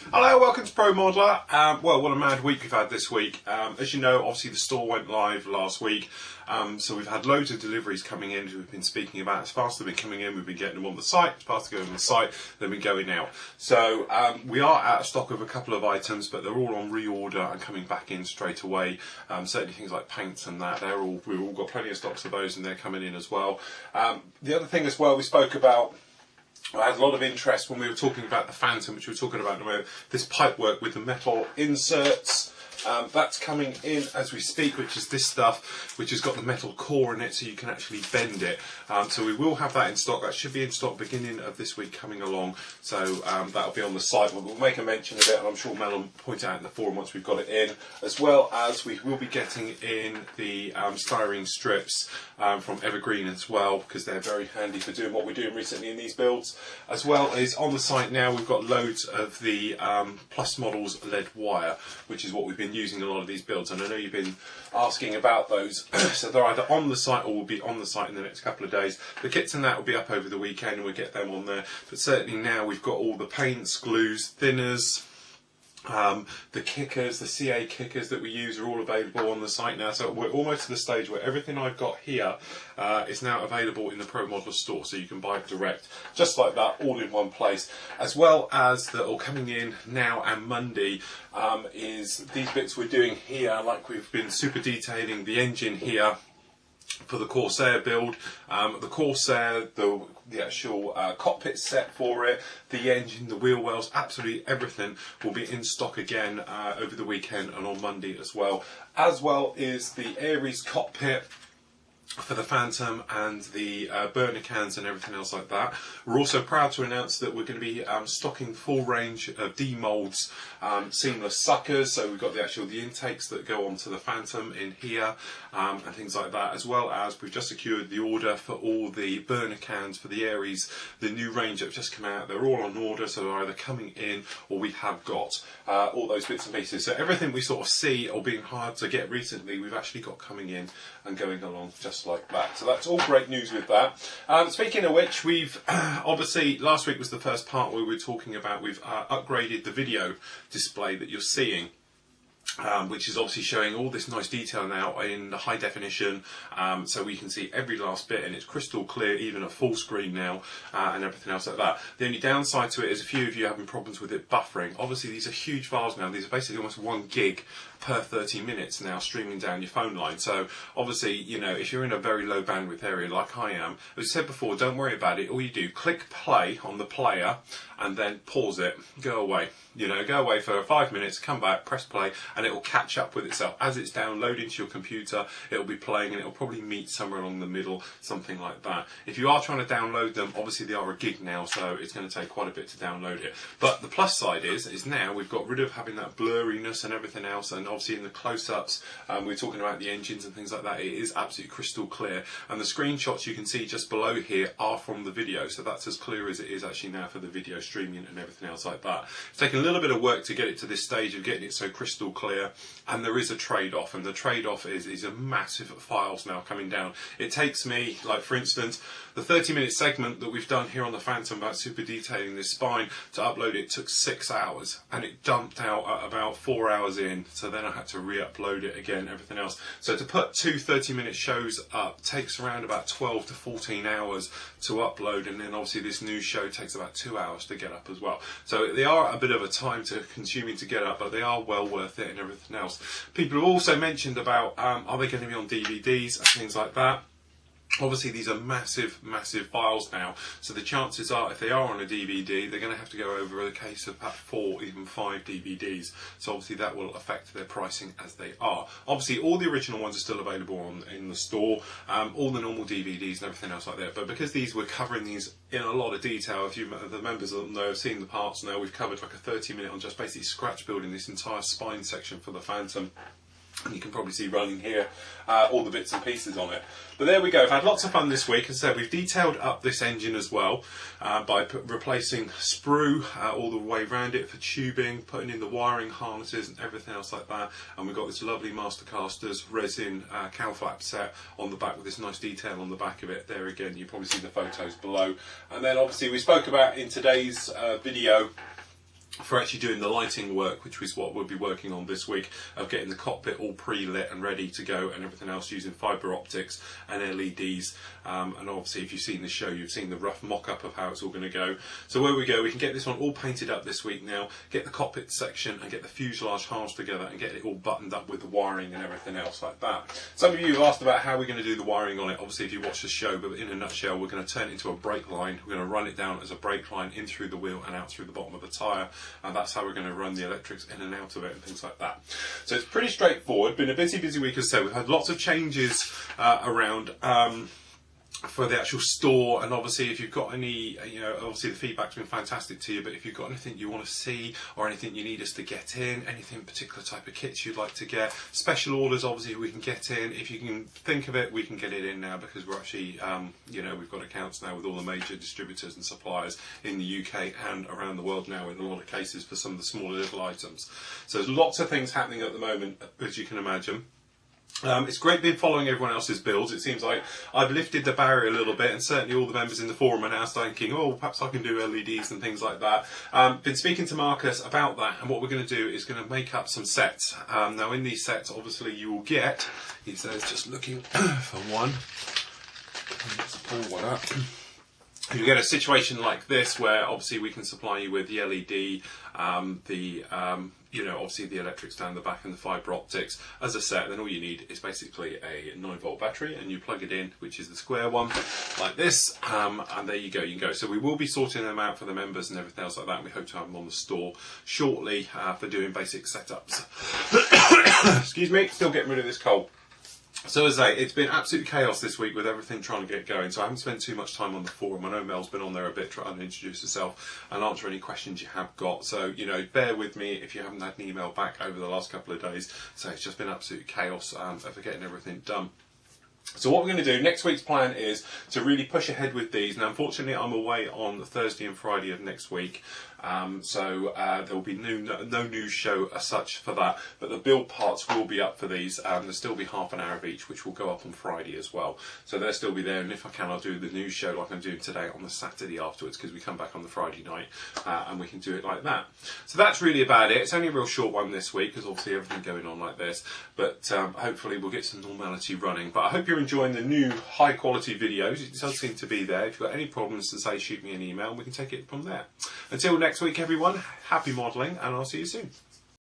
Hello, welcome to Promodeller. Well, what a mad week we've had this week. As you know, obviously the store went live last week, so we've had loads of deliveries coming in, which we've been speaking about. As fast as they've been coming in, we've been getting them on the site. As fast as they're going on the site, they've been going out. So we are out of stock of a couple of items, but they're all on reorder and coming back in straight away. Certainly things like paints and that, we've all got plenty of stocks of those and they're coming in as well. The other thing as well we spoke about, I had a lot of interest when we were talking about the Phantom, which we were talking about this pipe work with the metal inserts. That's coming in as we speak, which is this stuff, which has got the metal core in it, so you can actually bend it. So we will have that in stock. That should be in stock beginning of this week coming along. So that'll be on the site. We'll make a mention of it, and I'm sure Mel will point out in the forum once we've got it in. As well as we will be getting in the styrene strips from Evergreen as well, because they're very handy for doing what we're doing recently in these builds. As well as on the site now, we've got loads of the Plus Models lead wire, which is what we've been using a lot of these builds, and I know you've been asking about those. So they're either on the site or will be on the site in the next couple of days. The kits and that will be up over the weekend and we'll get them on there, but certainly now we've got all the paints, glues, thinners, the kickers, the CA kickers that we use are all available on the site now. So we're almost to the stage where everything I've got here is now available in the Promodeller store, so you can buy it direct, just like that, all in one place. As well as that, all coming in now and Monday is these bits we're doing here, like we've been super detailing the engine here for the Corsair build. The Corsair, the actual cockpit set for it, the engine, the wheel wells, absolutely everything will be in stock again over the weekend and on Monday as well is the Aries cockpit for the Phantom and the burner cans and everything else like that. We're also proud to announce that we're going to be stocking full range of D-molds, seamless suckers. So we've got the intakes that go onto the Phantom in here and things like that, as well as we've just secured the order for all the burner cans for the Aries, the new range that have just come out. They're all on order, so they're either coming in or we have got all those bits and pieces. So everything we sort of see or being hard to get recently, we've actually got coming in and going along just like that. So that's all great news with that. Speaking of which, we've obviously last week was the first part where we were talking about we've upgraded the video display that you're seeing. Which is obviously showing all this nice detail now in the high definition, so we can see every last bit and it's crystal clear, even at full screen now, and everything else like that. The only downside to it is a few of you having problems with it buffering. Obviously these are huge files now. These are basically almost 1 gig per 30 minutes now streaming down your phone line. So obviously, you know, if you're in a very low bandwidth area like I am, as I said before, don't worry about it. All you do, click play on the player and then pause it, go away. You know, go away for 5 minutes, come back, press play, and it will catch up with itself. As it's downloading to your computer, it will be playing and it will probably meet somewhere along the middle, something like that. If you are trying to download them, obviously they are a gig now, so it's going to take quite a bit to download it. But the plus side is now we've got rid of having that blurriness and everything else, and obviously in the close-ups, we're talking about the engines and things like that, it is absolutely crystal clear. And the screenshots you can see just below here are from the video, so that's as clear as it is actually now for the video streaming and everything else like that. It's taken a little bit of work to get it to this stage of getting it so crystal clear, and there is a trade-off, and the trade-off is a massive files now coming down. It takes me, like for instance, the 30-minute segment that we've done here on the Phantom about super detailing this spine, to upload it took 6 hours, and it dumped out at about 4 hours in, so then I had to re-upload it again, everything else. So to put 2 30-minute shows up takes around about 12 to 14 hours to upload, and then obviously this new show takes about 2 hours to get up as well. So they are a bit of a time to consuming to get up, but they are well worth it and everything else. People have also mentioned about are they going to be on DVDs and things like that. Obviously these are massive files now, so the chances are if they are on a DVD they're going to have to go over a case of about 4, even 5 DVDs, so obviously that will affect their pricing as they are. Obviously all the original ones are still available in the store, all the normal DVDs and everything else like that, but because we're covering these in a lot of detail, if you the members of them know have seen the parts now, we've covered like a 30-minute on just basically scratch building this entire spine section for the Phantom. And you can probably see running here all the bits and pieces on it. But there we go. I've had lots of fun this week. As I said, we've detailed up this engine as well by replacing sprue all the way around it for tubing, putting in the wiring harnesses and everything else like that. And we've got this lovely Mastercasters resin cowl flap set on the back with this nice detail on the back of it. There again, you probably see the photos below. And then obviously we spoke about in today's video for actually doing the lighting work, which is what we'll be working on this week, of getting the cockpit all pre-lit and ready to go, and everything else using fibre optics and LEDs. And obviously if you've seen the show, you've seen the rough mock-up of how it's all going to go. So where we go, we can get this one all painted up this week now, get the cockpit section and get the fuselage halves together and get it all buttoned up with the wiring and everything else like that. Some of you have asked about how we're going to do the wiring on it, obviously if you watch the show, but in a nutshell, we're going to turn it into a brake line. We're going to run it down as a brake line in through the wheel and out through the bottom of the tyre, and that's how we're going to run the electrics in and out of it and things like that. So it's pretty straightforward. Been a busy week, as I said. We've had lots of changes around for the actual store, and obviously if you've got any, obviously the feedback's been fantastic to you, but if you've got anything you want to see or anything you need us to get in, anything particular type of kits you'd like to get, special orders obviously we can get in. If you can think of it, we can get it in now, because we're actually we've got accounts now with all the major distributors and suppliers in the UK and around the world now in a lot of cases for some of the smaller little items. So there's lots of things happening at the moment, as you can imagine. It's great being following everyone else's builds. It seems like I've lifted the barrier a little bit, and certainly all the members in the forum are now thinking, oh, perhaps I can do LEDs and things like that. Been speaking to Marcus about that, and what we're going to do is going to make up some sets. Now in these sets, obviously you will get, he says, just looking for one. Let's pull one up. You get a situation like this where obviously we can supply you with the LED, obviously the electrics down the back and the fibre optics as a set. Then all you need is basically a 9-volt battery, and you plug it in, which is the square one, like this, and there you go, you can go. So we will be sorting them out for the members and everything else like that, and we hope to have them on the store shortly for doing basic setups. Excuse me, still getting rid of this cold. So as I say, it's been absolute chaos this week with everything trying to get going, so I haven't spent too much time on the forum. I know Mel's been on there a bit trying to introduce herself and answer any questions you have got, so bear with me if you haven't had an email back over the last couple of days. So it's just been absolute chaos for getting everything done. So what we're going to do, next week's plan is to really push ahead with these. Now unfortunately I'm away on Thursday and Friday of next week, so there will be no news show as such for that, but the build parts will be up for these. There'll still be half an hour of each, which will go up on Friday as well, so they'll still be there, and if I can I'll do the news show like I'm doing today on the Saturday afterwards, because we come back on the Friday night, and we can do it like that. So that's really about it. It's only a real short one this week because obviously everything going on like this, but hopefully we'll get some normality running. But I hope you're enjoying the new high quality videos. It does seem to be there. If you've got any problems to say, shoot me an email and we can take it from there. Until next week everyone, happy modelling, and I'll see you soon.